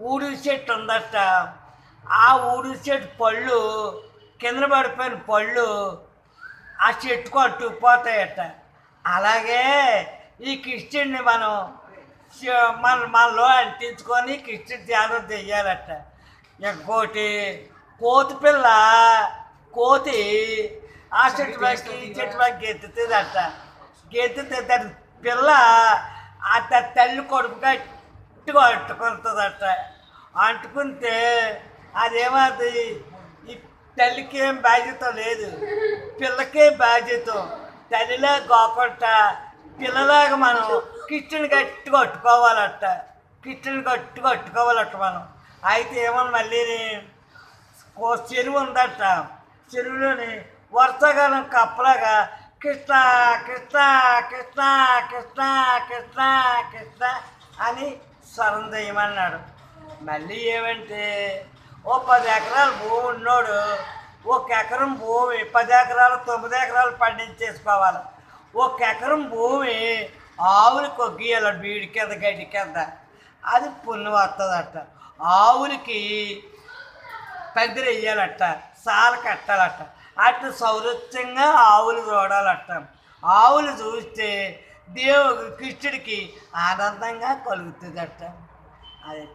ఊడి చెట్టు ఉందట. ఆ ఊడి చెట్టు పళ్ళు కింద పడిపోయిన పళ్ళు ఆ చెట్టుకు అట్టుకుపోతాయట. అలాగే ఈ కిష్టిని మనం మనలో అంటించుకొని కిష్టి ధ్యానం చెయ్యాలట. ఇంకోటి కోతి పిల్ల కోతి ఆ చెట్టు పైకి ఈ చెట్టు పైకి గెత్తుతుందట. గెత్తితే దాని పిల్ల ఆ తల్లి కొడుకు గట్టిగా అంటుకుంటుందట. అంటుకుంటే అదేమది ఈ తల్లికి ఏం బాధ్యత లేదు, పిల్లకే బాధ్యత. తల్లిలా కాకుండా పిల్లలాగా మనం కిచెన్ గట్టిగా కట్టుకోవాలట. కిచెన్ గట్టిగా కట్టుకోవాలట మనం. అయితే ఏమన్నా మళ్ళీ చెరువు ఉందట. చెరువులోని వర్షాకాలం కప్పలాగా కృష్ణ కృష్ణ కృష్ణ కృష్ణ కృష్ణ కృష్ణ అని స్వరం చేయమన్నాడు. మళ్ళీ ఏమంటే ఓ 10 ఎకరాలు భూమి ఉన్నోడు 1 ఎకరం భూమి 10 ఎకరాలు 9 ఎకరాలు పండించేసుకోవాలి. 1 ఎకరం భూమి ఆవులకి కొగ్గియాల బీడి కింద గడ్డి కింద, అది పుణ్యం వస్తుందట. ఆవులకి పందిరి వేయాలట, సాల కట్టాలట. అట్లా సౌరస్యంగా ఆవులు చూడాలట. ఆవులు చూస్తే దేవుడు కృష్ణుడికి ఆనందంగా కలుగుతుందట. అది